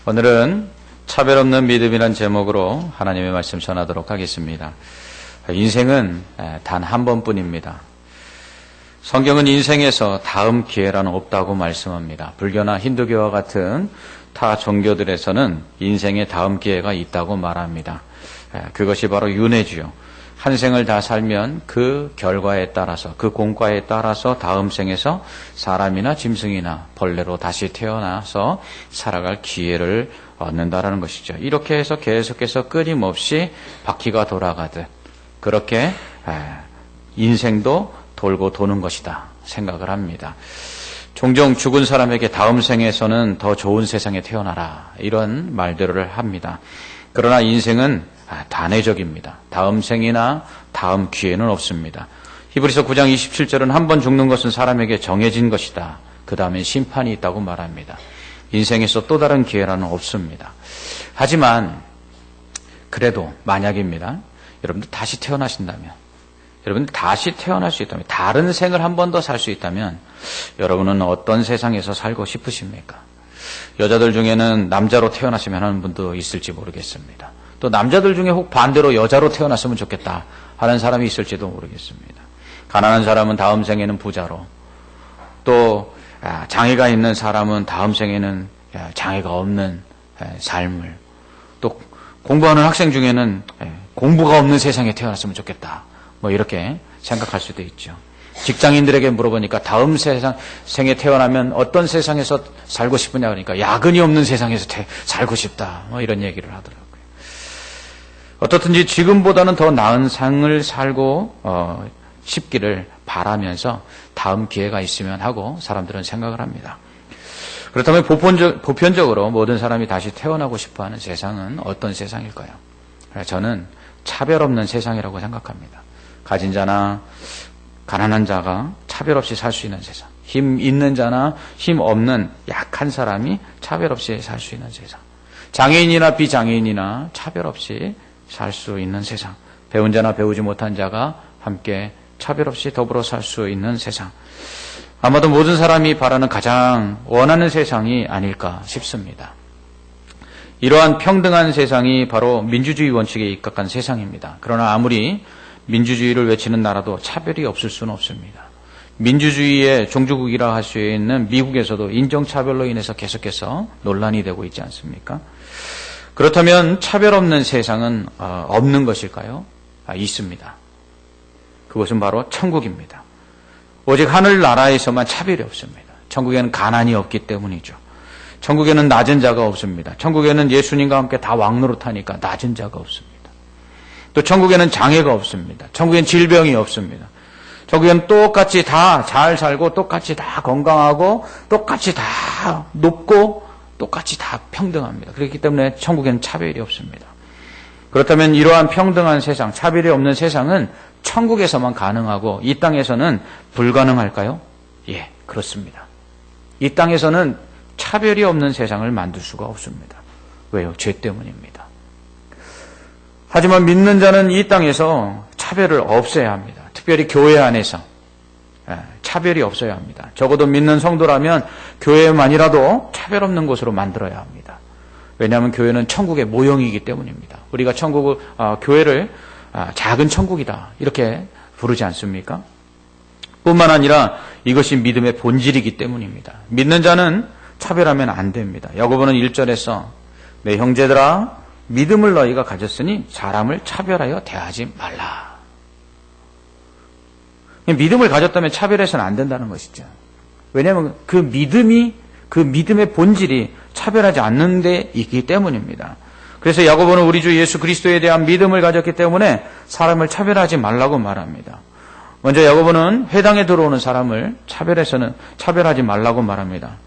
오늘은 차별 없는 믿음이란 제목으로 하나님의 말씀 전하도록 하겠습니다. 인생은 단 한 번뿐입니다. 성경은 인생에서 다음 기회라는 없다고 말씀합니다. 불교나 힌두교와 같은 타 종교들에서는 인생에 다음 기회가 있다고 말합니다. 그것이 바로 윤회주요. 한 생을 다 살면 그 결과에 따라서, 그 공과에 따라서 다음 생에서 사람이나 짐승이나 벌레로 다시 태어나서 살아갈 기회를 얻는다라는 것이죠. 이렇게 해서 계속해서 끊임없이 바퀴가 돌아가듯 그렇게 인생도 돌고 도는 것이다 생각을 합니다. 종종 죽은 사람에게 다음 생에서는 더 좋은 세상에 태어나라 이런 말들을 합니다. 그러나 인생은 단회적입니다. 다음 생이나 다음 기회는 없습니다. 히브리서 9장 27절은 한 번 죽는 것은 사람에게 정해진 것이다. 그 다음엔 심판이 있다고 말합니다. 인생에서 또 다른 기회라는 없습니다. 하지만 그래도 만약입니다. 여러분들 다시 태어나신다면, 여러분들 다시 태어날 수 있다면, 다른 생을 한 번 더 살 수 있다면 여러분은 어떤 세상에서 살고 싶으십니까? 여자들 중에는 남자로 태어났으면 하는 분도 있을지 모르겠습니다. 또 남자들 중에 혹 반대로 여자로 태어났으면 좋겠다 하는 사람이 있을지도 모르겠습니다. 가난한 사람은 다음 생에는 부자로, 또 장애가 있는 사람은 다음 생에는 장애가 없는 삶을, 또 공부하는 학생 중에는 공부가 없는 세상에 태어났으면 좋겠다 뭐 이렇게 생각할 수도 있죠. 직장인들에게 물어보니까 다음 생에 태어나면 어떤 세상에서 살고 싶으냐 그러니까 야근이 없는 세상에서 살고 싶다 뭐 이런 얘기를 하더라고요. 어떻든지 지금보다는 더 나은 삶을 살고 싶기를 바라면서 다음 기회가 있으면 하고 사람들은 생각을 합니다. 그렇다면 보편적으로 모든 사람이 다시 태어나고 싶어하는 세상은 어떤 세상일까요? 저는 차별 없는 세상이라고 생각합니다. 가진 자나 가난한 자가 차별 없이 살 수 있는 세상, 힘 있는 자나 힘 없는 약한 사람이 차별 없이 살 수 있는 세상, 장애인이나 비장애인이나 차별 없이 살 수 있는 세상, 배운 자나 배우지 못한 자가 함께 차별 없이 더불어 살 수 있는 세상, 아마도 모든 사람이 바라는 가장 원하는 세상이 아닐까 싶습니다. 이러한 평등한 세상이 바로 민주주의 원칙에 입각한 세상입니다. 그러나 아무리 민주주의를 외치는 나라도 차별이 없을 수는 없습니다. 민주주의의 종주국이라 할 수 있는 미국에서도 인종차별로 인해서 계속해서 논란이 되고 있지 않습니까? 그렇다면 차별 없는 세상은 없는 것일까요? 있습니다. 그것은 바로 천국입니다. 오직 하늘나라에서만 차별이 없습니다. 천국에는 가난이 없기 때문이죠. 천국에는 낮은 자가 없습니다. 천국에는 예수님과 함께 다 왕노릇하니까 낮은 자가 없습니다. 또 천국에는 장애가 없습니다. 천국에는 질병이 없습니다. 천국에는 똑같이 다 잘 살고 똑같이 다 건강하고 똑같이 다 높고 똑같이 다 평등합니다. 그렇기 때문에 천국에는 차별이 없습니다. 그렇다면 이러한 평등한 세상, 차별이 없는 세상은 천국에서만 가능하고 이 땅에서는 불가능할까요? 예, 그렇습니다. 이 땅에서는 차별이 없는 세상을 만들 수가 없습니다. 왜요? 죄 때문입니다. 하지만 믿는 자는 이 땅에서 차별을 없애야 합니다. 특별히 교회 안에서 차별이 없어야 합니다. 적어도 믿는 성도라면 교회만이라도 차별 없는 곳으로 만들어야 합니다. 왜냐하면 교회는 천국의 모형이기 때문입니다. 우리가 교회를 작은 천국이다 이렇게 부르지 않습니까? 뿐만 아니라 이것이 믿음의 본질이기 때문입니다. 믿는 자는 차별하면 안 됩니다. 야고보는 1절에서 내 형제들아 믿음을 너희가 가졌으니 사람을 차별하여 대하지 말라. 믿음을 가졌다면 차별해서는 안 된다는 것이죠. 왜냐하면 그 믿음의 본질이 차별하지 않는 데 있기 때문입니다. 그래서 야고보는 우리 주 예수 그리스도에 대한 믿음을 가졌기 때문에 사람을 차별하지 말라고 말합니다. 먼저 야고보는 회당에 들어오는 사람을 차별하지 말라고 말합니다.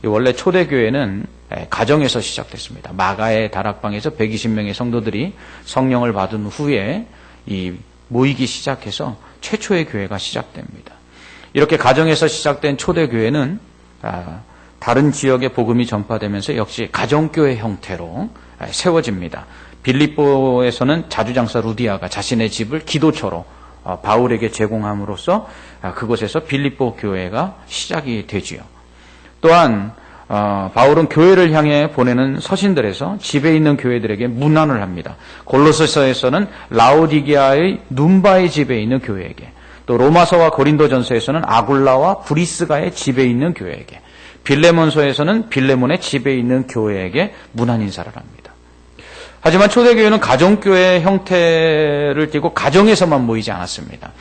원래 초대교회는 가정에서 시작됐습니다. 마가의 다락방에서 120명의 성도들이 성령을 받은 후에 모이기 시작해서 최초의 교회가 시작됩니다. 이렇게 가정에서 시작된 초대교회는 다른 지역에 복음이 전파되면서 역시 가정교회 형태로 세워집니다. 빌립보에서는 자주장사 루디아가 자신의 집을 기도처로 바울에게 제공함으로써 그곳에서 빌립보 교회가 시작이 되지요. 또한 바울은 교회를 향해 보내는 서신들에서 집에 있는 교회들에게 문안을 합니다. 골로새서에서는 라오디게아의 눈바의 집에 있는 교회에게, 또 로마서와 고린도전서에서는 아굴라와 브리스가의 집에 있는 교회에게, 빌레몬서에서는 빌레몬의 집에 있는 교회에게 문안 인사를 합니다. 하지만 초대교회는 가정교회 형태를 띠고 가정에서만 모이지 않았습니다.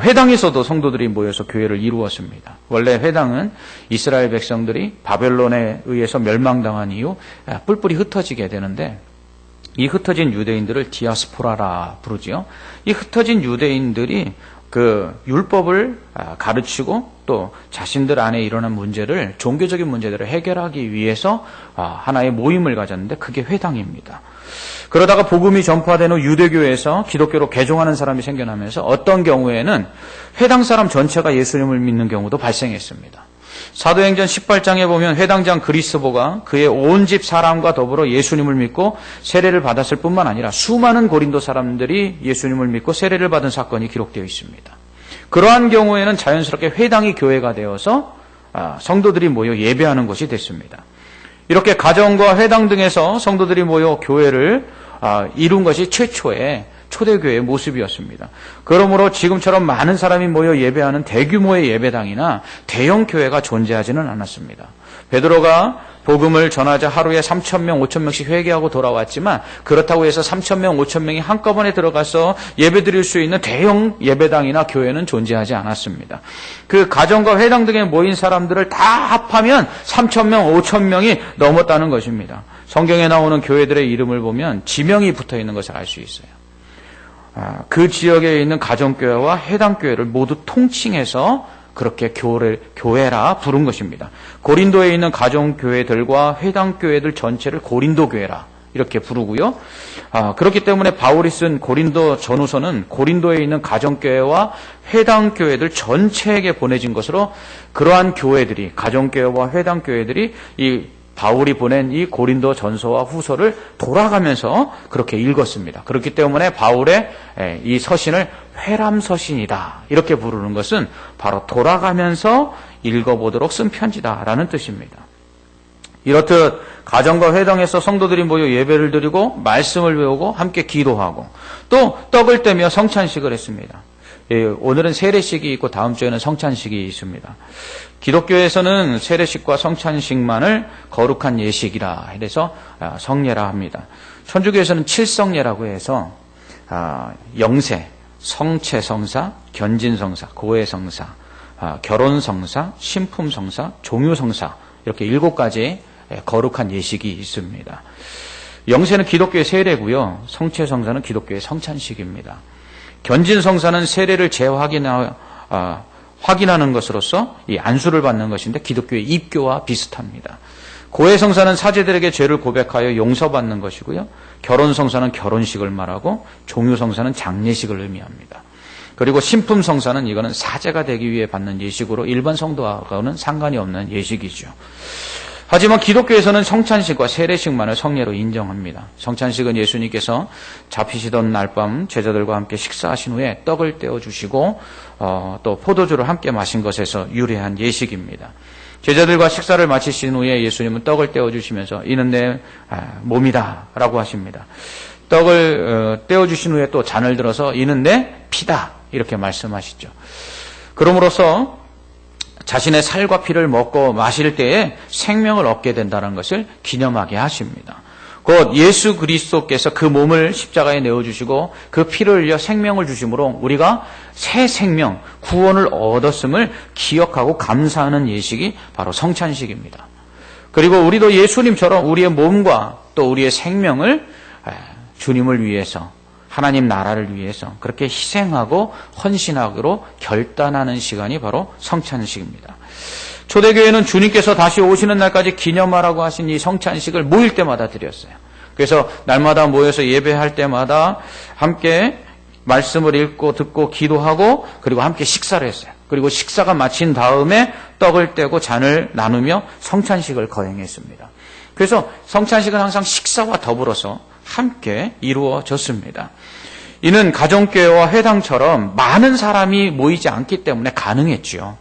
회당에서도 성도들이 모여서 교회를 이루었습니다. 원래 회당은 이스라엘 백성들이 바벨론에 의해서 멸망당한 이후 뿔뿔이 흩어지게 되는데, 이 흩어진 유대인들을 디아스포라라 부르지요. 이 흩어진 유대인들이 그 율법을 가르치고 또 자신들 안에 일어난 문제를, 종교적인 문제들을 해결하기 위해서 하나의 모임을 가졌는데 그게 회당입니다. 그러다가 복음이 전파된 후 유대교에서 기독교로 개종하는 사람이 생겨나면서 어떤 경우에는 회당 사람 전체가 예수님을 믿는 경우도 발생했습니다. 사도행전 18장에 보면 회당장 그리스보가 그의 온 집 사람과 더불어 예수님을 믿고 세례를 받았을 뿐만 아니라 수많은 고린도 사람들이 예수님을 믿고 세례를 받은 사건이 기록되어 있습니다. 그러한 경우에는 자연스럽게 회당이 교회가 되어서 성도들이 모여 예배하는 것이 됐습니다. 이렇게 가정과 회당 등에서 성도들이 모여 교회를 이룬 것이 최초의 초대교회의 모습이었습니다. 그러므로 지금처럼 많은 사람이 모여 예배하는 대규모의 예배당이나 대형 교회가 존재하지는 않았습니다. 베드로가 복음을 전하자 하루에 3,000명, 5,000명씩 회개하고 돌아왔지만, 그렇다고 해서 3,000명, 5,000명이 한꺼번에 들어가서 예배드릴 수 있는 대형 예배당이나 교회는 존재하지 않았습니다. 그 가정과 회당 등에 모인 사람들을 다 합하면 3,000명, 5,000명이 넘었다는 것입니다. 성경에 나오는 교회들의 이름을 보면 지명이 붙어있는 것을 알 수 있어요. 그 지역에 있는 가정교회와 해당교회를 모두 통칭해서 그렇게 교회라 부른 것입니다. 고린도에 있는 가정교회들과 회당교회들 전체를 고린도교회라 이렇게 부르고요. 그렇기 때문에 바울이 쓴 고린도 전후서는 고린도에 있는 가정교회와 회당교회들 전체에게 보내진 것으로, 그러한 교회들이, 가정교회와 회당교회들이 이 바울이 보낸 이 고린도 전서와 후서를 돌아가면서 그렇게 읽었습니다. 그렇기 때문에 바울의 이 서신을 회람서신이다 이렇게 부르는 것은 바로 돌아가면서 읽어보도록 쓴 편지다라는 뜻입니다. 이렇듯 가정과 회당에서 성도들이 모여 예배를 드리고 말씀을 배우고 함께 기도하고 또 떡을 떼며 성찬식을 했습니다. 오늘은 세례식이 있고 다음 주에는 성찬식이 있습니다. 기독교에서는 세례식과 성찬식만을 거룩한 예식이라 해서 성례라 합니다. 천주교에서는 칠성례라고 해서 영세, 성체성사, 견진성사, 고해성사, 결혼성사, 신품성사, 종유성사 이렇게 7가지 거룩한 예식이 있습니다. 영세는 기독교의 세례고요. 성체성사는 기독교의 성찬식입니다. 견진성사는 세례를 확인하는 것으로서 이 안수를 받는 것인데 기독교의 입교와 비슷합니다. 고해성사는 사제들에게 죄를 고백하여 용서받는 것이고요. 결혼성사는 결혼식을 말하고 종유성사는 장례식을 의미합니다. 그리고 신품성사는 이거는 사제가 되기 위해 받는 예식으로 일반 성도하고는 상관이 없는 예식이죠. 하지만 기독교에서는 성찬식과 세례식만을 성례로 인정합니다. 성찬식은 예수님께서 잡히시던 날밤 제자들과 함께 식사하신 후에 떡을 떼어주시고 또 포도주를 함께 마신 것에서 유래한 예식입니다. 제자들과 식사를 마치신 후에 예수님은 떡을 떼어주시면서 이는 내 몸이다 라고 하십니다. 떡을 떼어주신 후에 또 잔을 들어서 이는 내 피다 이렇게 말씀하시죠. 그럼으로써 자신의 살과 피를 먹고 마실 때에 생명을 얻게 된다는 것을 기념하게 하십니다. 곧 예수 그리스도께서 그 몸을 십자가에 내어주시고 그 피를 흘려 생명을 주심으로 우리가 새 생명, 구원을 얻었음을 기억하고 감사하는 예식이 바로 성찬식입니다. 그리고 우리도 예수님처럼 우리의 몸과 또 우리의 생명을 주님을 위해서, 하나님 나라를 위해서 그렇게 희생하고 헌신하기로 결단하는 시간이 바로 성찬식입니다. 초대교회는 주님께서 다시 오시는 날까지 기념하라고 하신 이 성찬식을 모일 때마다 드렸어요. 그래서 날마다 모여서 예배할 때마다 함께 말씀을 읽고 듣고 기도하고 그리고 함께 식사를 했어요. 그리고 식사가 마친 다음에 떡을 떼고 잔을 나누며 성찬식을 거행했습니다. 그래서 성찬식은 항상 식사와 더불어서 함께 이루어졌습니다. 이는 가정교회와 회당처럼 많은 사람이 모이지 않기 때문에 가능했죠.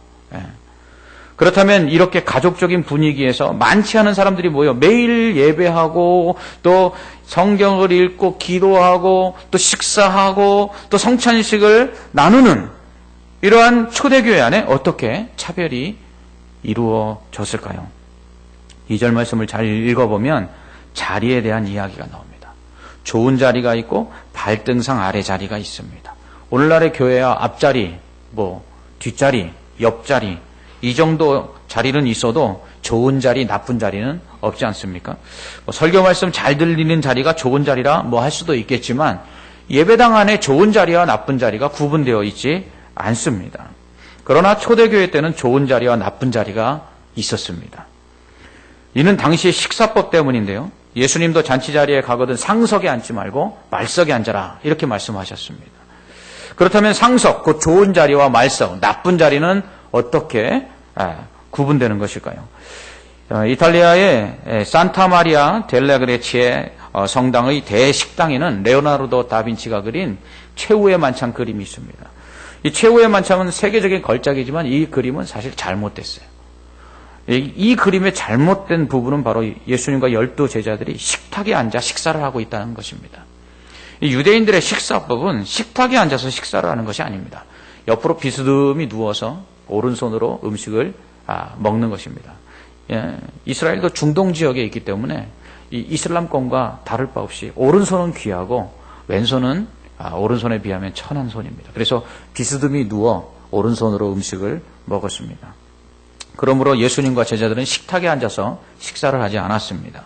그렇다면 이렇게 가족적인 분위기에서 많지 않은 사람들이 모여 매일 예배하고 또 성경을 읽고 기도하고 또 식사하고 또 성찬식을 나누는 이러한 초대교회 안에 어떻게 차별이 이루어졌을까요? 2절 말씀을 잘 읽어보면 자리에 대한 이야기가 나옵니다. 좋은 자리가 있고 발등상 아래 자리가 있습니다. 오늘날의 교회야 앞자리, 뒷자리, 옆자리 이 정도 자리는 있어도 좋은 자리, 나쁜 자리는 없지 않습니까? 설교 말씀 잘 들리는 자리가 좋은 자리라 할 수도 있겠지만 예배당 안에 좋은 자리와 나쁜 자리가 구분되어 있지 않습니다. 그러나 초대교회 때는 좋은 자리와 나쁜 자리가 있었습니다. 이는 당시의 식사법 때문인데요. 예수님도 잔치 자리에 가거든 상석에 앉지 말고 말석에 앉아라 이렇게 말씀하셨습니다. 그렇다면 상석, 곧 좋은 자리와 말석, 나쁜 자리는 어떻게 구분되는 것일까요? 이탈리아의 산타마리아 델라그레치의 성당의 대식당에는 레오나르도 다빈치가 그린 최후의 만찬 그림이 있습니다. 이 최후의 만찬은 세계적인 걸작이지만 이 그림은 사실 잘못됐어요. 이 그림의 잘못된 부분은 바로 예수님과 12 제자들이 식탁에 앉아 식사를 하고 있다는 것입니다. 이 유대인들의 식사법은 식탁에 앉아서 식사를 하는 것이 아닙니다. 옆으로 비스듬히 누워서 오른손으로 음식을 먹는 것입니다. 이스라엘도 중동 지역에 있기 때문에 이 이슬람권과 다를 바 없이 오른손은 귀하고 왼손은 오른손에 비하면 천한 손입니다. 그래서 비스듬히 누워 오른손으로 음식을 먹었습니다. 그러므로 예수님과 제자들은 식탁에 앉아서 식사를 하지 않았습니다.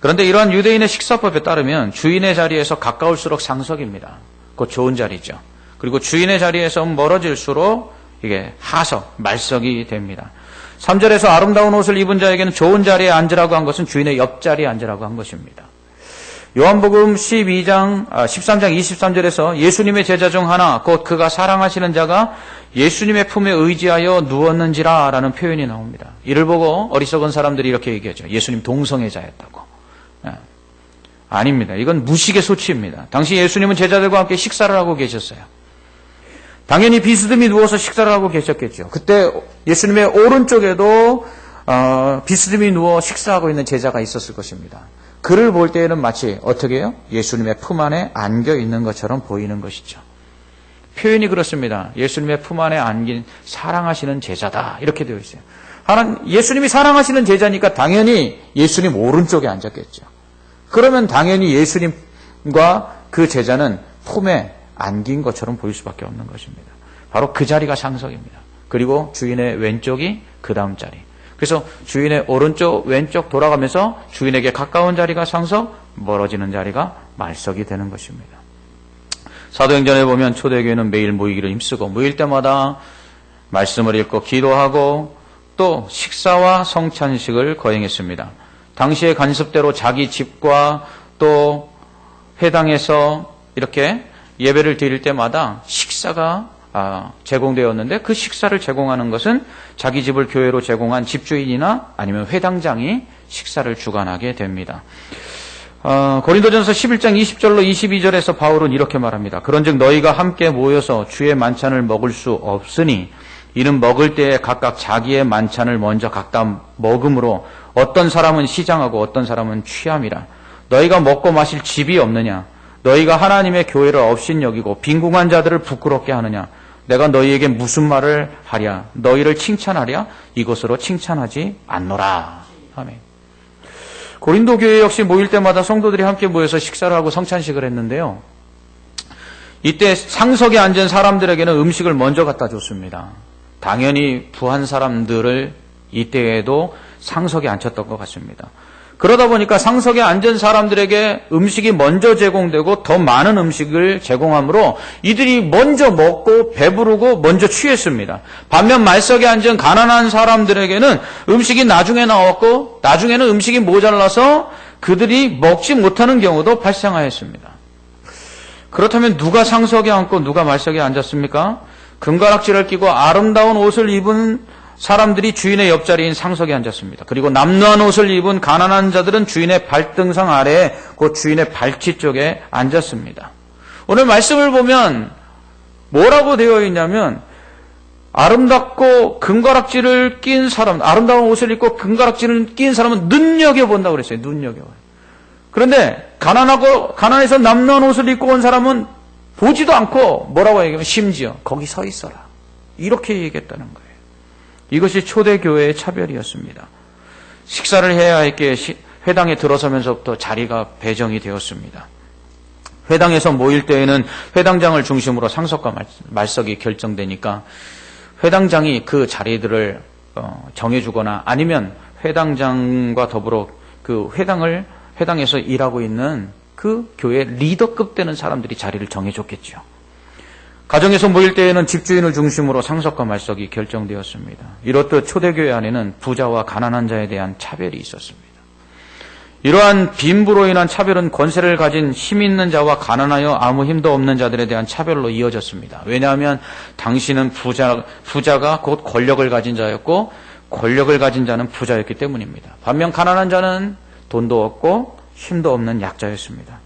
그런데 이러한 유대인의 식사법에 따르면 주인의 자리에서 가까울수록 상석입니다. 곧 좋은 자리죠. 그리고 주인의 자리에서 멀어질수록 이게 하석, 말석이 됩니다. 3절에서 아름다운 옷을 입은 자에게는 좋은 자리에 앉으라고 한 것은 주인의 옆자리에 앉으라고 한 것입니다. 요한복음 13장 23절에서 예수님의 제자 중 하나 곧 그가 사랑하시는 자가 예수님의 품에 의지하여 누웠는지라 라는 표현이 나옵니다. 이를 보고 어리석은 사람들이 이렇게 얘기하죠. 예수님 동성애자였다고. 아닙니다. 이건 무식의 소치입니다. 당시 예수님은 제자들과 함께 식사를 하고 계셨어요. 당연히 비스듬히 누워서 식사를 하고 계셨겠죠. 그때 예수님의 오른쪽에도 비스듬히 누워 식사하고 있는 제자가 있었을 것입니다. 그를 볼 때에는 마치 어떻게 해요? 예수님의 품 안에 안겨 있는 것처럼 보이는 것이죠. 표현이 그렇습니다. 예수님의 품 안에 안긴 사랑하시는 제자다 이렇게 되어 있어요. 예수님이 사랑하시는 제자니까 당연히 예수님 오른쪽에 앉았겠죠. 그러면 당연히 예수님과 그 제자는 품에 안긴 것처럼 보일 수밖에 없는 것입니다. 바로 그 자리가 상석입니다. 그리고 주인의 왼쪽이 그 다음 자리. 그래서 주인의 오른쪽, 왼쪽 돌아가면서 주인에게 가까운 자리가 상석, 멀어지는 자리가 말석이 되는 것입니다. 사도행전에 보면 초대교회는 매일 모이기를 힘쓰고 모일 때마다 말씀을 읽고 기도하고 또 식사와 성찬식을 거행했습니다. 당시의 관습대로 자기 집과 또 회당에서 이렇게 예배를 드릴 때마다 식사가 제공되었는데 그 식사를 제공하는 것은 자기 집을 교회로 제공한 집주인이나 아니면 회당장이 식사를 주관하게 됩니다. 고린도전서 11장 20절로 22절에서 바울은 이렇게 말합니다. 그런즉 너희가 함께 모여서 주의 만찬을 먹을 수 없으니 이는 먹을 때에 각각 자기의 만찬을 먼저 각각 먹음으로 어떤 사람은 시장하고 어떤 사람은 취함이라. 너희가 먹고 마실 집이 없느냐? 너희가 하나님의 교회를 업신여기고 빈궁한 자들을 부끄럽게 하느냐? 내가 너희에게 무슨 말을 하랴? 너희를 칭찬하랴? 이것으로 칭찬하지 않노라. 아멘. 고린도 교회 역시 모일 때마다 성도들이 함께 모여서 식사를 하고 성찬식을 했는데요. 이때 상석에 앉은 사람들에게는 음식을 먼저 갖다 줬습니다. 당연히 부한 사람들을 이때에도 상석에 앉혔던 것 같습니다. 그러다 보니까 상석에 앉은 사람들에게 음식이 먼저 제공되고 더 많은 음식을 제공하므로 이들이 먼저 먹고 배부르고 먼저 취했습니다. 반면 말석에 앉은 가난한 사람들에게는 음식이 나중에 나왔고 나중에는 음식이 모자라서 그들이 먹지 못하는 경우도 발생하였습니다. 그렇다면 누가 상석에 앉고 누가 말석에 앉았습니까? 금가락지를 끼고 아름다운 옷을 입은 사람들이 주인의 옆자리인 상석에 앉았습니다. 그리고 남루한 옷을 입은 가난한 자들은 주인의 발등상 아래에 곧 주인의 발치 쪽에 앉았습니다. 오늘 말씀을 보면 뭐라고 되어 있냐면 아름답고 금가락지를 낀 사람, 아름다운 옷을 입고 금가락지를 낀 사람은 눈여겨본다고 그랬어요. 눈여겨봐요. 그런데 가난해서 남는 옷을 입고 온 사람은 보지도 않고 뭐라고 얘기하면 심지어 거기 서 있어라. 이렇게 얘기했다는 거예요. 이것이 초대교회의 차별이었습니다. 식사를 해야 할 게 회당에 들어서면서부터 자리가 배정이 되었습니다. 회당에서 모일 때에는 회당장을 중심으로 상석과 말석이 결정되니까 회당장이 그 자리들을 정해주거나 아니면 회당장과 더불어 그 회당에서 일하고 있는 그 교회 리더급 되는 사람들이 자리를 정해줬겠죠. 가정에서 모일 때에는 집주인을 중심으로 상석과 말석이 결정되었습니다. 이렇듯 초대교회 안에는 부자와 가난한 자에 대한 차별이 있었습니다. 이러한 빈부로 인한 차별은 권세를 가진 힘 있는 자와 가난하여 아무 힘도 없는 자들에 대한 차별로 이어졌습니다. 왜냐하면 당시는 부자가 곧 권력을 가진 자였고 권력을 가진 자는 부자였기 때문입니다. 반면 가난한 자는 돈도 없고 힘도 없는 약자였습니다.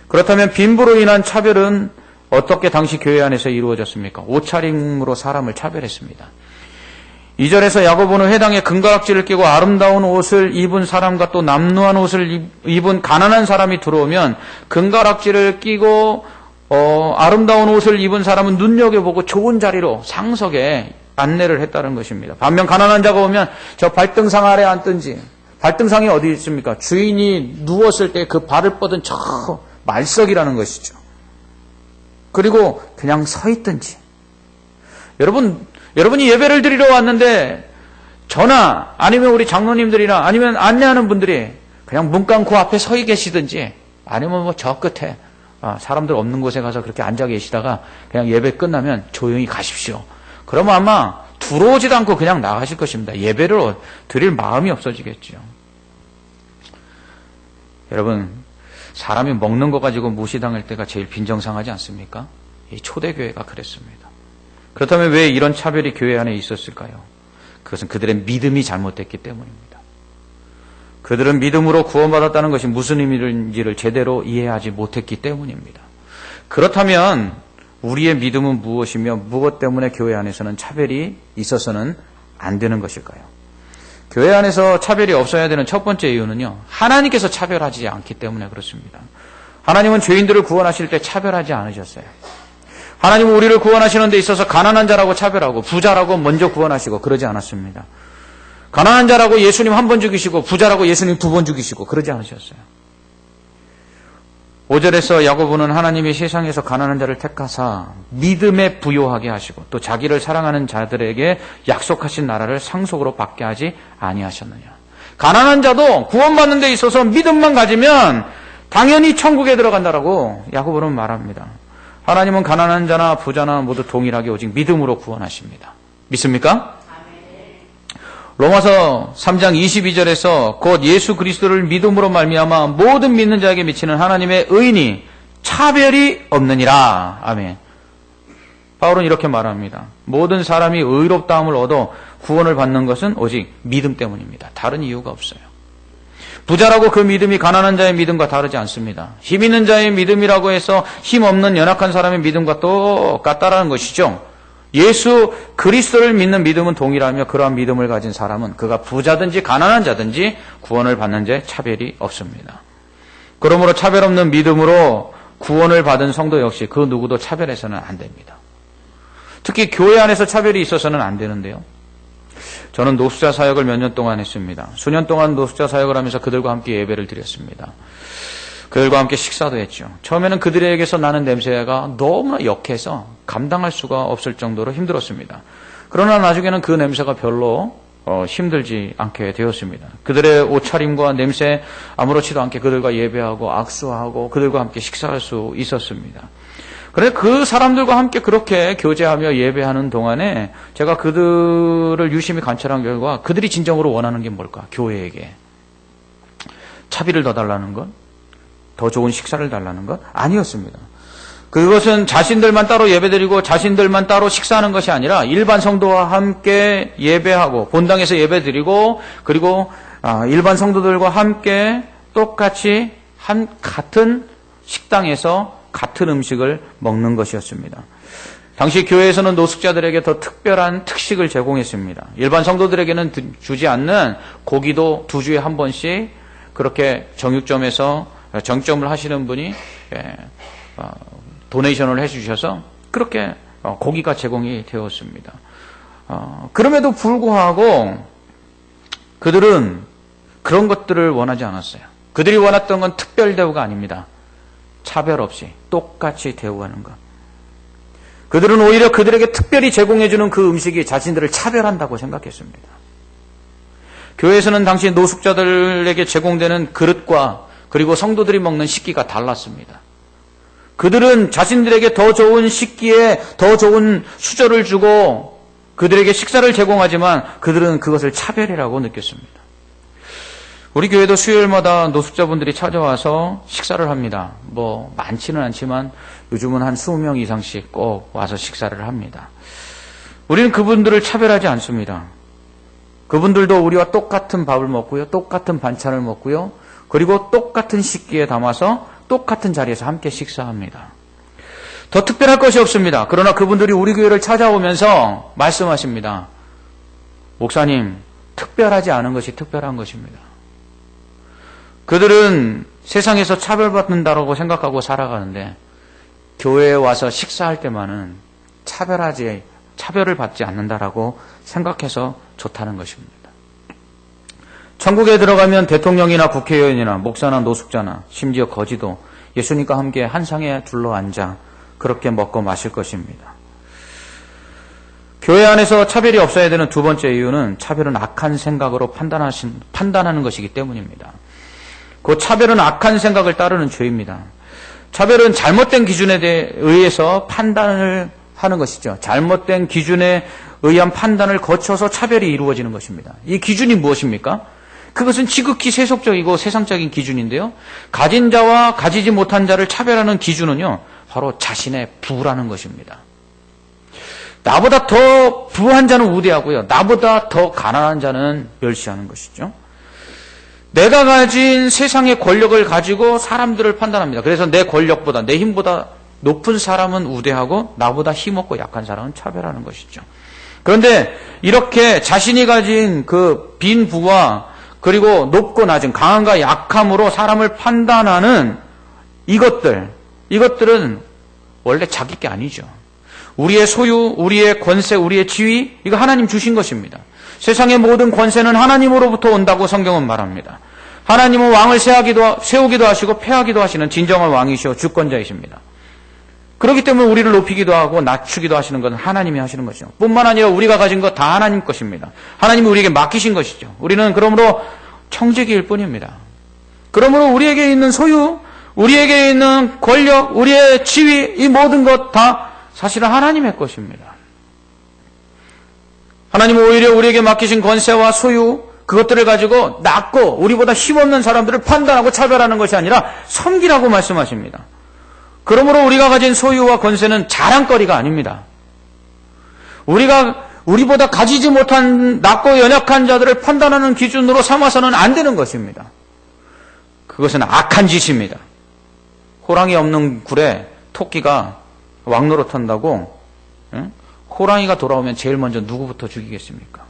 그렇다면 빈부로 인한 차별은 어떻게 당시 교회 안에서 이루어졌습니까? 옷차림으로 사람을 차별했습니다. 2절에서 야고보는 회당에 금가락지를 끼고 아름다운 옷을 입은 사람과 또 남루한 옷을 입은 가난한 사람이 들어오면 금가락지를 끼고 아름다운 옷을 입은 사람은 눈여겨보고 좋은 자리로 상석에 안내를 했다는 것입니다. 반면 가난한 자가 오면 저 발등상 아래 앉든지, 발등상이 어디 있습니까? 주인이 누웠을 때 그 발을 뻗은 저 말석이라는 것이죠. 그리고 그냥 서 있든지. 여러분이 예배를 드리러 왔는데 저나 아니면 우리 장로님들이나 아니면 안내하는 분들이 그냥 문간 그 앞에 서 계시든지 아니면 뭐 저 끝에 사람들 없는 곳에 가서 그렇게 앉아 계시다가 그냥 예배 끝나면 조용히 가십시오. 그러면 아마 들어오지도 않고 그냥 나가실 것입니다. 예배를 드릴 마음이 없어지겠죠. 여러분, 사람이 먹는 거 가지고 무시당할 때가 제일 빈정상하지 않습니까? 이 초대교회가 그랬습니다. 그렇다면 왜 이런 차별이 교회 안에 있었을까요? 그것은 그들의 믿음이 잘못됐기 때문입니다. 그들은 믿음으로 구원받았다는 것이 무슨 의미인지를 제대로 이해하지 못했기 때문입니다. 그렇다면 우리의 믿음은 무엇이며 무엇 때문에 교회 안에서는 차별이 있어서는 안 되는 것일까요? 교회 안에서 차별이 없어야 되는 첫 번째 이유는요, 하나님께서 차별하지 않기 때문에 그렇습니다. 하나님은 죄인들을 구원하실 때 차별하지 않으셨어요. 하나님은 우리를 구원하시는 데 있어서 가난한 자라고 차별하고 부자라고 먼저 구원하시고 그러지 않았습니다. 가난한 자라고 예수님 한 번 죽이시고 부자라고 예수님 2번 죽이시고 그러지 않으셨어요. 5절에서 야고보는 하나님이 세상에서 가난한 자를 택하사 믿음에 부요하게 하시고 또 자기를 사랑하는 자들에게 약속하신 나라를 상속으로 받게 하지 아니하셨느냐. 가난한 자도 구원받는 데 있어서 믿음만 가지면 당연히 천국에 들어간다라고 야고보는 말합니다. 하나님은 가난한 자나 부자나 모두 동일하게 오직 믿음으로 구원하십니다. 믿습니까? 로마서 3장 22절에서 곧 예수 그리스도를 믿음으로 말미암아 모든 믿는 자에게 미치는 하나님의 의인이 차별이 없느니라. 아멘. 바울은 이렇게 말합니다. 모든 사람이 의롭다함을 얻어 구원을 받는 것은 오직 믿음 때문입니다. 다른 이유가 없어요. 부자라고 그 믿음이 가난한 자의 믿음과 다르지 않습니다. 힘 있는 자의 믿음이라고 해서 힘 없는 연약한 사람의 믿음과 똑같다라는 것이죠. 예수 그리스도를 믿는 믿음은 동일하며 그러한 믿음을 가진 사람은 그가 부자든지 가난한 자든지 구원을 받는 데 차별이 없습니다. 그러므로 차별 없는 믿음으로 구원을 받은 성도 역시 그 누구도 차별해서는 안 됩니다. 특히 교회 안에서 차별이 있어서는 안 되는데요. 저는 노숙자 사역을 몇 년 동안 했습니다. 수년 동안 노숙자 사역을 하면서 그들과 함께 예배를 드렸습니다. 그들과 함께 식사도 했죠. 처음에는 그들에게서 나는 냄새가 너무나 역해서 감당할 수가 없을 정도로 힘들었습니다. 그러나 나중에는 그 냄새가 별로 힘들지 않게 되었습니다. 그들의 옷차림과 냄새 아무렇지도 않게 그들과 예배하고 악수하고 그들과 함께 식사할 수 있었습니다. 그런데 그 사람들과 함께 그렇게 교제하며 예배하는 동안에 제가 그들을 유심히 관찰한 결과 그들이 진정으로 원하는 게 뭘까? 교회에게 차비를 더 달라는 것? 더 좋은 식사를 달라는 것? 아니었습니다. 그것은 자신들만 따로 예배드리고 자신들만 따로 식사하는 것이 아니라 일반 성도와 함께 예배하고 본당에서 예배드리고 그리고 일반 성도들과 함께 똑같이 같은 식당에서 같은 음식을 먹는 것이었습니다. 당시 교회에서는 노숙자들에게 더 특별한 특식을 제공했습니다. 일반 성도들에게는 주지 않는 고기도 2주에 한 번씩 그렇게 정육점에서 정점을 하시는 분이 도네이션을 해주셔서 그렇게 고기가 제공이 되었습니다. 그럼에도 불구하고 그들은 그런 것들을 원하지 않았어요. 그들이 원했던 건 특별 대우가 아닙니다. 차별 없이 똑같이 대우하는 것. 그들은 오히려 그들에게 특별히 제공해주는 그 음식이 자신들을 차별한다고 생각했습니다. 교회에서는 당시 노숙자들에게 제공되는 그릇과 그리고 성도들이 먹는 식기가 달랐습니다. 그들은 자신들에게 더 좋은 식기에 더 좋은 수저를 주고 그들에게 식사를 제공하지만 그들은 그것을 차별이라고 느꼈습니다. 우리 교회도 수요일마다 노숙자분들이 찾아와서 식사를 합니다. 많지는 않지만 요즘은 한 20명 이상씩 꼭 와서 식사를 합니다. 우리는 그분들을 차별하지 않습니다. 그분들도 우리와 똑같은 밥을 먹고요. 똑같은 반찬을 먹고요. 그리고 똑같은 식기에 담아서 똑같은 자리에서 함께 식사합니다. 더 특별할 것이 없습니다. 그러나 그분들이 우리 교회를 찾아오면서 말씀하십니다. 목사님, 특별하지 않은 것이 특별한 것입니다. 그들은 세상에서 차별받는다고 생각하고 살아가는데 교회에 와서 식사할 때만은 차별을 받지 않는다라고 생각해서 좋다는 것입니다. 천국에 들어가면 대통령이나 국회의원이나 목사나 노숙자나 심지어 거지도 예수님과 함께 한 상에 둘러앉아 그렇게 먹고 마실 것입니다. 교회 안에서 차별이 없어야 되는 두 번째 이유는 차별은 악한 생각으로 판단하는 것이기 때문입니다. 그 차별은 악한 생각을 따르는 죄입니다. 차별은 잘못된 기준에 의해서 판단을 하는 것이죠. 잘못된 기준에 의한 판단을 거쳐서 차별이 이루어지는 것입니다. 이 기준이 무엇입니까? 그것은 지극히 세속적이고 세상적인 기준인데요. 가진 자와 가지지 못한 자를 차별하는 기준은요, 바로 자신의 부라는 것입니다. 나보다 더 부한 자는 우대하고요. 나보다 더 가난한 자는 멸시하는 것이죠. 내가 가진 세상의 권력을 가지고 사람들을 판단합니다. 그래서 내 권력보다, 내 힘보다 높은 사람은 우대하고 나보다 힘없고 약한 사람은 차별하는 것이죠. 그런데 이렇게 자신이 가진 그 빈 부와 그리고 높고 낮은 강함과 약함으로 사람을 판단하는 이것들은 원래 자기 게 아니죠. 우리의 소유, 우리의 권세, 우리의 지위, 이거 하나님 주신 것입니다. 세상의 모든 권세는 하나님으로부터 온다고 성경은 말합니다. 하나님은 왕을 세우기도 하시고 폐하기도 하시는 진정한 왕이시오 주권자이십니다. 그렇기 때문에 우리를 높이기도 하고 낮추기도 하시는 것은 하나님이 하시는 것이죠. 뿐만 아니라 우리가 가진 것 다 하나님 것입니다. 하나님이 우리에게 맡기신 것이죠. 우리는 그러므로 청지기일 뿐입니다. 그러므로 우리에게 있는 소유, 우리에게 있는 권력, 우리의 지위, 이 모든 것 다 사실은 하나님의 것입니다. 하나님은 오히려 우리에게 맡기신 권세와 소유, 그것들을 가지고 낮고 우리보다 힘없는 사람들을 판단하고 차별하는 것이 아니라 섬기라고 말씀하십니다. 그러므로 우리가 가진 소유와 권세는 자랑거리가 아닙니다. 우리보다 가지지 못한 낮고 연약한 자들을 판단하는 기준으로 삼아서는 안 되는 것입니다. 그것은 악한 짓입니다. 호랑이 없는 굴에 토끼가 왕노릇한다고 호랑이가 돌아오면 제일 먼저 누구부터 죽이겠습니까?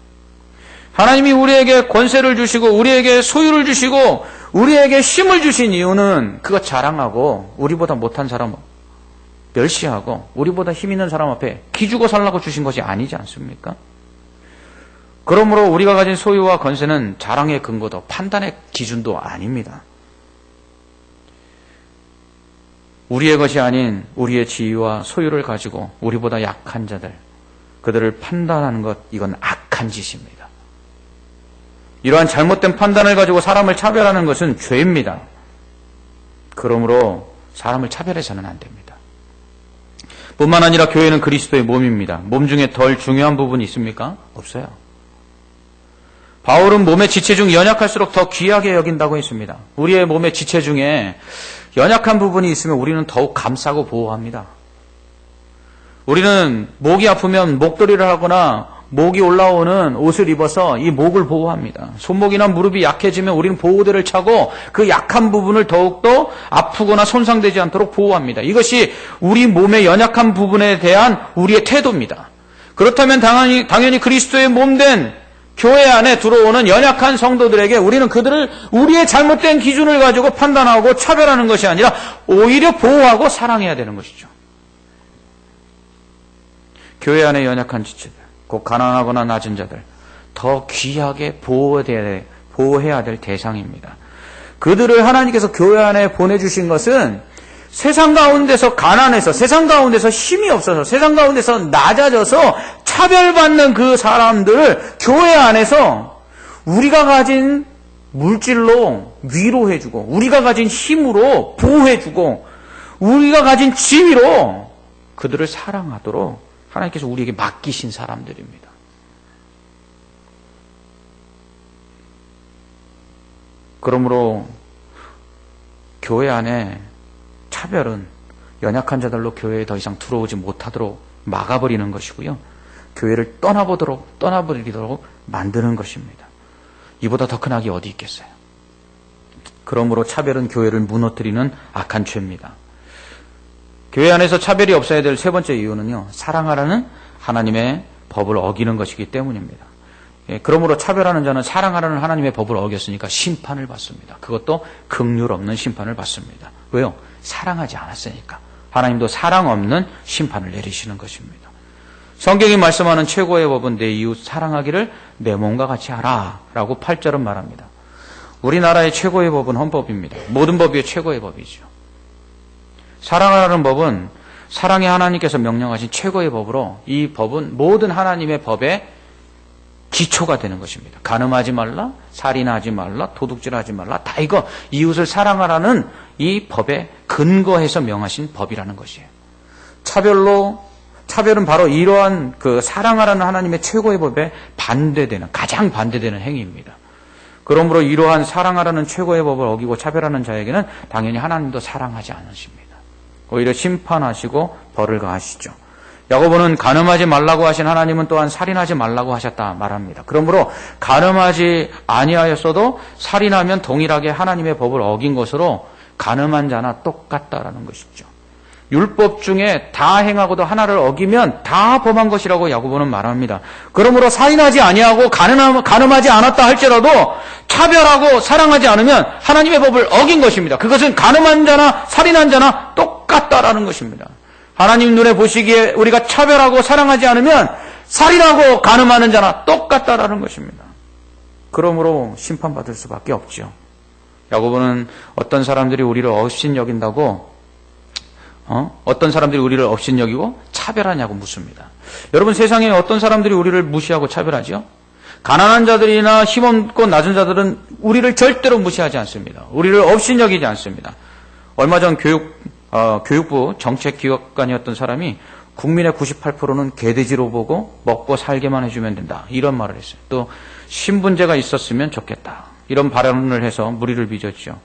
하나님이 우리에게 권세를 주시고 우리에게 소유를 주시고 우리에게 힘을 주신 이유는 그거 자랑하고 우리보다 못한 사람 멸시하고 우리보다 힘 있는 사람 앞에 기주고 살라고 주신 것이 아니지 않습니까? 그러므로 우리가 가진 소유와 권세는 자랑의 근거도 판단의 기준도 아닙니다. 우리의 것이 아닌 우리의 지위와 소유를 가지고 우리보다 약한 자들, 그들을 판단하는 것, 이건 악한 짓입니다. 이러한 잘못된 판단을 가지고 사람을 차별하는 것은 죄입니다. 그러므로 사람을 차별해서는 안 됩니다. 뿐만 아니라 교회는 그리스도의 몸입니다. 몸 중에 덜 중요한 부분이 있습니까? 없어요. 바울은 몸의 지체 중 연약할수록 더 귀하게 여긴다고 했습니다. 우리의 몸의 지체 중에 연약한 부분이 있으면 우리는 더욱 감싸고 보호합니다. 우리는 목이 아프면 목도리를 하거나 목이 올라오는 옷을 입어서 이 목을 보호합니다. 손목이나 무릎이 약해지면 우리는 보호대를 차고 그 약한 부분을 더욱더 아프거나 손상되지 않도록 보호합니다. 이것이 우리 몸의 연약한 부분에 대한 우리의 태도입니다. 그렇다면 당연히 그리스도의 몸된 교회 안에 들어오는 연약한 성도들에게 우리는 그들을 우리의 잘못된 기준을 가지고 판단하고 차별하는 것이 아니라 오히려 보호하고 사랑해야 되는 것이죠. 교회 안에 연약한 지체들, 곧 가난하거나 낮은 자들, 더 귀하게 보호해야 될 대상입니다. 그들을 하나님께서 교회 안에 보내주신 것은 세상 가운데서 가난해서, 세상 가운데서 힘이 없어서, 세상 가운데서 낮아져서 차별받는 그 사람들을 교회 안에서 우리가 가진 물질로 위로해주고, 우리가 가진 힘으로 보호해주고, 우리가 가진 지위로 그들을 사랑하도록 하나님께서 우리에게 맡기신 사람들입니다. 그러므로 교회 안에 차별은 연약한 자들로 교회에 더 이상 들어오지 못하도록 막아버리는 것이고요. 교회를 떠나버리도록 만드는 것입니다. 이보다 더 큰 악이 어디 있겠어요? 그러므로 차별은 교회를 무너뜨리는 악한 죄입니다. 교회 안에서 차별이 없어야 될 세 번째 이유는요, 사랑하라는 하나님의 법을 어기는 것이기 때문입니다. 그러므로 차별하는 자는 사랑하라는 하나님의 법을 어겼으니까 심판을 받습니다. 그것도 긍휼 없는 심판을 받습니다. 왜요? 사랑하지 않았으니까. 하나님도 사랑 없는 심판을 내리시는 것입니다. 성경이 말씀하는 최고의 법은 내 이웃 사랑하기를 내 몸과 같이 하라 라고 8절은 말합니다. 우리나라의 최고의 법은 헌법입니다. 모든 법이 최고의 법이죠. 사랑하라는 법은 사랑의 하나님께서 명령하신 최고의 법으로, 이 법은 모든 하나님의 법의 기초가 되는 것입니다. 간음하지 말라, 살인하지 말라, 도둑질하지 말라, 다 이거 이웃을 사랑하라는 이 법에 근거해서 명하신 법이라는 것이에요. 차별은 바로 이러한 그 사랑하라는 하나님의 최고의 법에 가장 반대되는 행위입니다. 그러므로 이러한 사랑하라는 최고의 법을 어기고 차별하는 자에게는 당연히 하나님도 사랑하지 않으십니다. 오히려 심판하시고 벌을 가하시죠. 야고보는 간음하지 말라고 하신 하나님은 또한 살인하지 말라고 하셨다 말합니다. 그러므로 간음하지 아니하였어도 살인하면 동일하게 하나님의 법을 어긴 것으로 간음한 자나 똑같다라는 것이죠. 율법 중에 다 행하고도 하나를 어기면 다 범한 것이라고 야고보는 말합니다. 그러므로 살인하지 아니하고 간음하지 않았다 할지라도 차별하고 사랑하지 않으면 하나님의 법을 어긴 것입니다. 그것은 간음한 자나 살인한 자나 똑같다라는 것입니다. 하나님 눈에 보시기에 우리가 차별하고 사랑하지 않으면 살인하고 간음하는 자나 똑같다라는 것입니다. 그러므로 심판받을 수밖에 없죠. 야고보는 어떤 사람들이 우리를 업신여긴다고 어떤 사람들이 우리를 업신여기고 차별하냐고 묻습니다. 여러분, 세상에 어떤 사람들이 우리를 무시하고 차별하죠? 가난한 자들이나 힘없고 낮은 자들은 우리를 절대로 무시하지 않습니다. 우리를 업신여기지 않습니다. 얼마 전 교육부 정책기획관이었던 사람이 국민의 98%는 개돼지로 보고 먹고 살게만 해주면 된다, 이런 말을 했어요. 또 신분제가 있었으면 좋겠다, 이런 발언을 해서 무리를 빚었죠.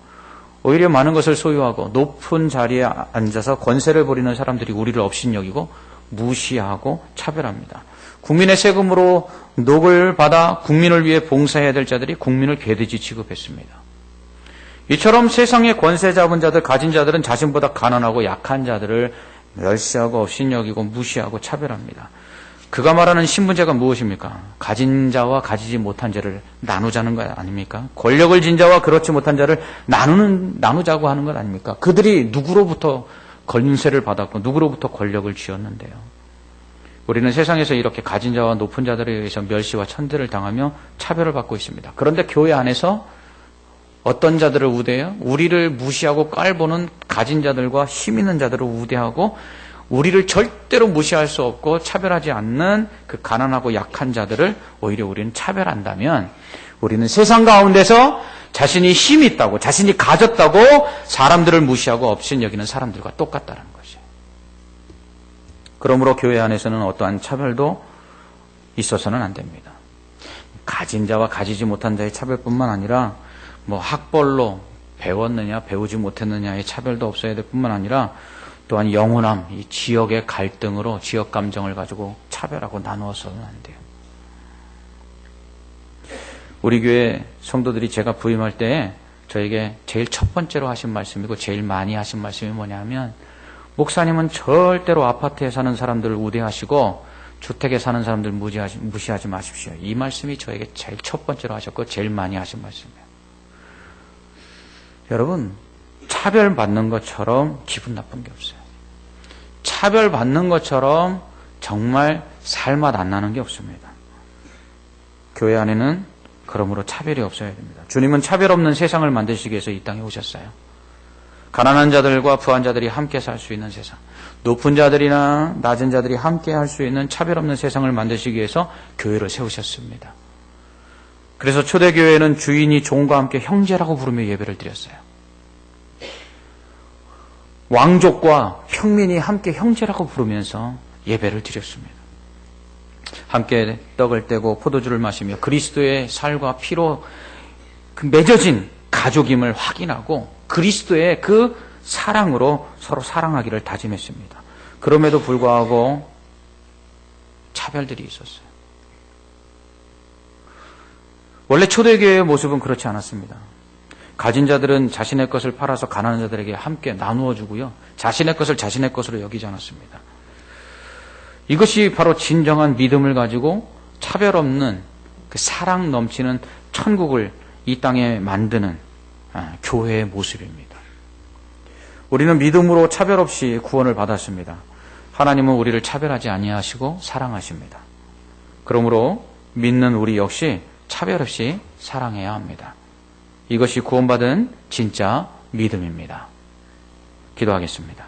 오히려 많은 것을 소유하고 높은 자리에 앉아서 권세를 부리는 사람들이 우리를 업신여기고 무시하고 차별합니다. 국민의 세금으로 녹을 받아 국민을 위해 봉사해야 될 자들이 국민을 개돼지 취급했습니다. 이처럼 세상의 권세 잡은 자들, 가진 자들은 자신보다 가난하고 약한 자들을 멸시하고 업신여기고 무시하고 차별합니다. 그가 말하는 신분제가 무엇입니까? 가진 자와 가지지 못한 자를 나누자는 것 아닙니까? 권력을 진 자와 그렇지 못한 자를 나누자고 하는 것 아닙니까? 그들이 누구로부터 권세를 받았고 누구로부터 권력을 쥐었는데요. 우리는 세상에서 이렇게 가진 자와 높은 자들에 의해서 멸시와 천대를 당하며 차별을 받고 있습니다. 그런데 교회 안에서 어떤 자들을 우대해요? 우리를 무시하고 깔보는 가진 자들과 힘 있는 자들을 우대하고 우리를 절대로 무시할 수 없고 차별하지 않는 그 가난하고 약한 자들을 오히려 우리는 차별한다면 우리는 세상 가운데서 자신이 힘이 있다고, 자신이 가졌다고 사람들을 무시하고 업신여기는 사람들과 똑같다는 것이에요. 그러므로 교회 안에서는 어떠한 차별도 있어서는 안 됩니다. 가진 자와 가지지 못한 자의 차별뿐만 아니라 학벌로 배웠느냐 배우지 못했느냐의 차별도 없어야 될 뿐만 아니라 또한 영혼함, 이 지역의 갈등으로 지역 감정을 가지고 차별하고 나누어서는 안 돼요. 우리 교회 성도들이 제가 부임할 때 저에게 제일 첫 번째로 하신 말씀이고 제일 많이 하신 말씀이 뭐냐면, 목사님은 절대로 아파트에 사는 사람들을 우대하시고 주택에 사는 사람들 무시하지 마십시오. 이 말씀이 저에게 제일 첫 번째로 하셨고 제일 많이 하신 말씀이에요. 여러분, 차별받는 것처럼 기분 나쁜 게 없어요. 차별받는 것처럼 정말 살맛 안 나는 게 없습니다. 교회 안에는 그러므로 차별이 없어야 됩니다. 주님은 차별 없는 세상을 만드시기 위해서 이 땅에 오셨어요. 가난한 자들과 부한 자들이 함께 살 수 있는 세상, 높은 자들이나 낮은 자들이 함께 할 수 있는 차별 없는 세상을 만드시기 위해서 교회를 세우셨습니다. 그래서 초대교회는 주인이 종과 함께 형제라고 부르며 예배를 드렸어요. 왕족과 평민이 함께 형제라고 부르면서 예배를 드렸습니다. 함께 떡을 떼고 포도주를 마시며 그리스도의 살과 피로 맺어진 가족임을 확인하고 그리스도의 그 사랑으로 서로 사랑하기를 다짐했습니다. 그럼에도 불구하고 차별들이 있었어요. 원래 초대교회의 모습은 그렇지 않았습니다. 가진 자들은 자신의 것을 팔아서 가난한 자들에게 함께 나누어 주고요. 자신의 것을 자신의 것으로 여기지 않았습니다. 이것이 바로 진정한 믿음을 가지고 차별 없는 그 사랑 넘치는 천국을 이 땅에 만드는 교회의 모습입니다. 우리는 믿음으로 차별 없이 구원을 받았습니다. 하나님은 우리를 차별하지 아니하시고 사랑하십니다. 그러므로 믿는 우리 역시 차별 없이 사랑해야 합니다. 이것이 구원받은 진짜 믿음입니다. 기도하겠습니다.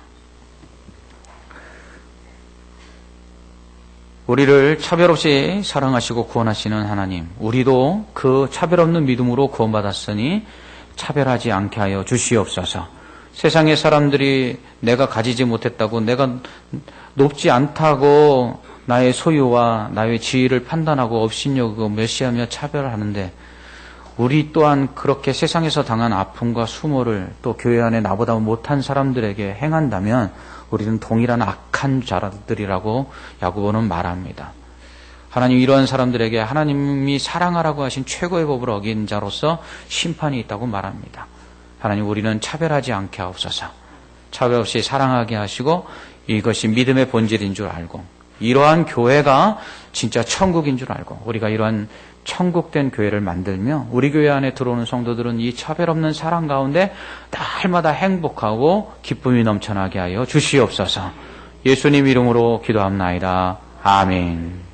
우리를 차별 없이 사랑하시고 구원하시는 하나님, 우리도 그 차별 없는 믿음으로 구원받았으니 차별하지 않게 하여 주시옵소서. 세상의 사람들이 내가 가지지 못했다고, 내가 높지 않다고 나의 소유와 나의 지위를 판단하고 업신여기고 멸시하며 차별하는데, 우리 또한 그렇게 세상에서 당한 아픔과 수모를 또 교회 안에 나보다 못한 사람들에게 행한다면 우리는 동일한 악한 자들이라고 야고보는 말합니다. 하나님, 이러한 사람들에게 하나님이 사랑하라고 하신 최고의 법을 어긴 자로서 심판이 있다고 말합니다. 하나님, 우리는 차별하지 않게 하옵소서. 차별 없이 사랑하게 하시고 이것이 믿음의 본질인 줄 알고, 이러한 교회가 진짜 천국인 줄 알고, 우리가 이러한 천국된 교회를 만들며 우리 교회 안에 들어오는 성도들은 이 차별 없는 사랑 가운데 날마다 행복하고 기쁨이 넘쳐나게 하여 주시옵소서. 예수님 이름으로 기도합나이다. 아멘.